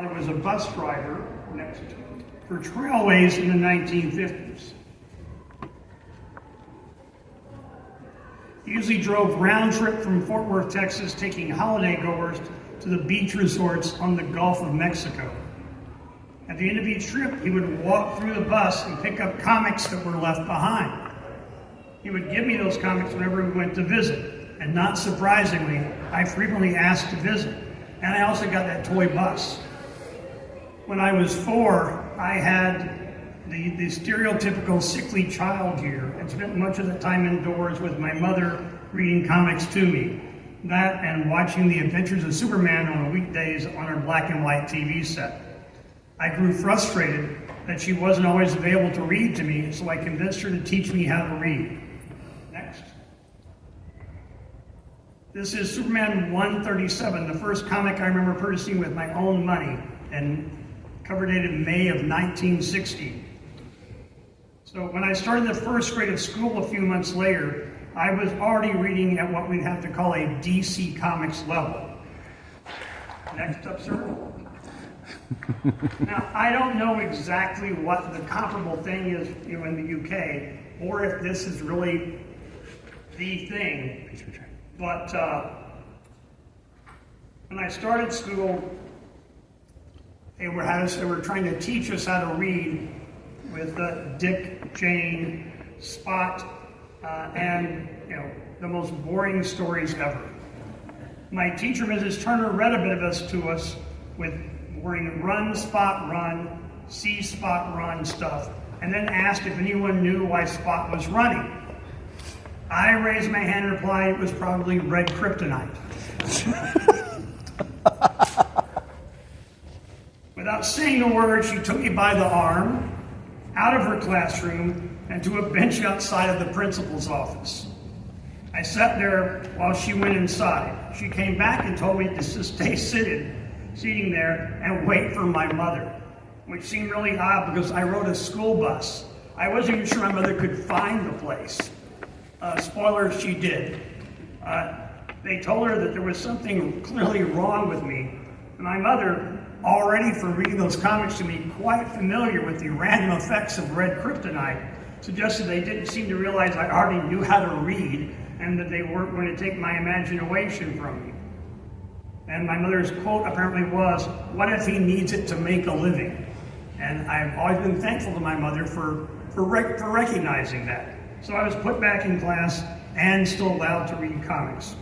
I was a bus driver for Trailways in the 1950s. He usually drove round trip from Fort Worth, Texas, taking holiday goers to the beach resorts on the Gulf of Mexico. At the end of each trip, he would walk through the bus and pick up comics that were left behind. He would give me those comics whenever we went to visit, and not surprisingly, I frequently asked to visit. And I also got that toy bus. When I was 4, I had the stereotypical sickly child year and spent much of the time indoors with my mother reading comics to me. That and watching the Adventures of Superman on weekdays on her black and white TV set. I grew frustrated that she wasn't always available to read to me, so I convinced her to teach me how to read. Next. This is Superman 137, the first comic I remember purchasing with my own money, and cover dated May of 1960. So when I started the first grade of school a few months later, I was already reading at what we'd have to call a DC Comics level. Next up, sir. Now, I don't know exactly what the comparable thing is in the UK, or if this is really the thing, but when I started school, they were trying to teach us how to read with Dick, Jane, Spot, and the most boring stories ever. My teacher, Mrs. Turner, read a bit of this to us with boring run, spot, run, see, spot, run stuff, and then asked if anyone knew why Spot was running. I raised my hand and replied it was probably red kryptonite. Without saying a word, she took me by the arm, out of her classroom, and to a bench outside of the principal's office. I sat there while she went inside. She came back and told me to just stay seating there and wait for my mother, which seemed really odd because I rode a school bus. I wasn't even sure my mother could find the place. Spoiler, she did. They told her that there was something clearly wrong with me. And my mother, already from reading those comics to me, quite familiar with the random effects of red kryptonite, suggested they didn't seem to realize I already knew how to read and that they weren't going to take my imagination from me. And my mother's quote apparently was, "What if he needs it to make a living?" And I've always been thankful to my mother for recognizing that. So I was put back in class and still allowed to read comics.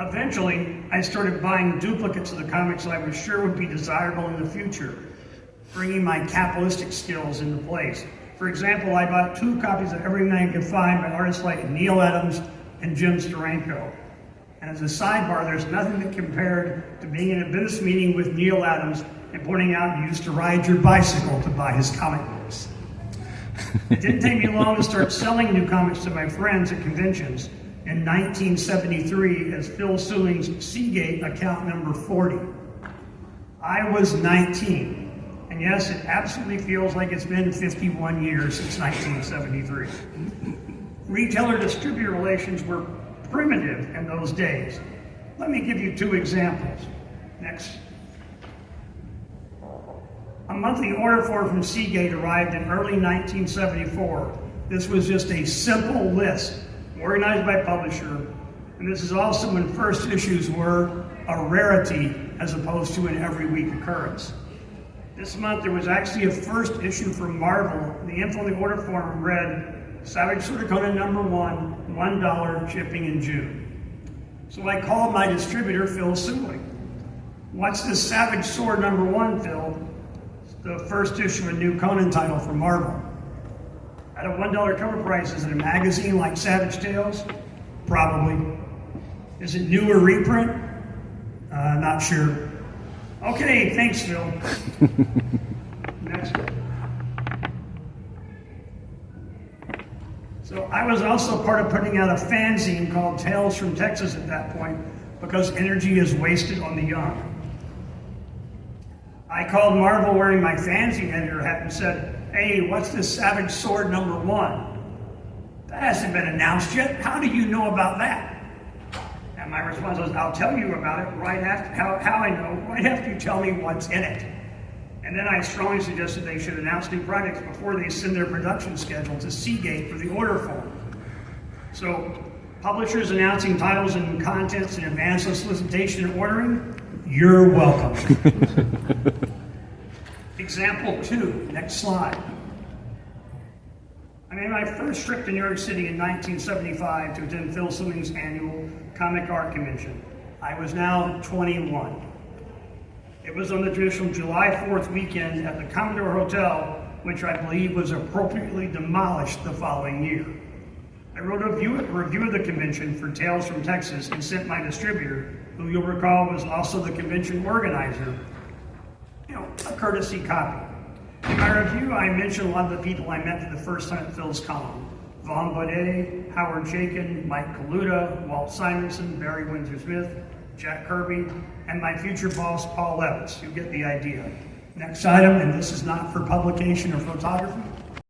Eventually, I started buying duplicates of the comics that I was sure would be desirable in the future, bringing my capitalistic skills into place. For example, I bought 2 copies of Every Man Could Find by artists like Neil Adams and Jim Steranko. And as a sidebar, there's nothing that compared to being in a business meeting with Neil Adams and pointing out you used to ride your bicycle to buy his comic books. It didn't take me long to start selling new comics to my friends at conventions. In 1973, as Phil Sewing's Seagate account number 40. I was 19, and yes, it absolutely feels like it's been 51 years since 1973. Retailer-distributor relations were primitive in those days. Let me give you 2 examples. Next. A monthly order form from Seagate arrived in early 1974. This was just a simple list organized by publisher, and this is also when first issues were a rarity as opposed to an every week occurrence. This month there was actually a first issue from Marvel. The info in the order form read, Savage Sword Conan number 1, $1, shipping in June. So I called my distributor, Phil Sewing. What's this Savage Sword number 1, Phil? It's the first issue of a new Conan title from Marvel. At a $1 cover price, is it a magazine like Savage Tales? Probably. Is it new or reprint? Not sure. Okay, thanks, Phil. Next. So I was also part of putting out a fanzine called Tales from Texas at that point because energy is wasted on the young. I called Marvel wearing my fanzine editor hat and said, "Hey, what's this Savage Sword number 1? That hasn't been announced yet. How do you know about that?" And my response was, I'll tell you about it right after, how I know, right after you tell me what's in it. And then I strongly suggested they should announce new projects before they send their production schedule to Seagate for the order form. So, publishers announcing titles and contents in advance of solicitation and ordering, you're welcome. Example 2, next slide. I made my first trip to New York City in 1975 to attend Phil Slimming's annual Comic Art Convention. I was now 21. It was on the traditional July 4th weekend at the Commodore Hotel, which I believe was appropriately demolished the following year. I wrote a review of the convention for Tales from Texas and sent my distributor, who you'll recall was also the convention organizer, a courtesy copy. In my review, I mentioned a lot of the people I met for the first time at Phil's Con. Vaughn Baudet, Howard Chaykin, Mike Kaluta, Walt Simonson, Barry Windsor-Smith, Jack Kirby, and my future boss, Paul Levitz. You get the idea. Next item, and this is not for publication or photography,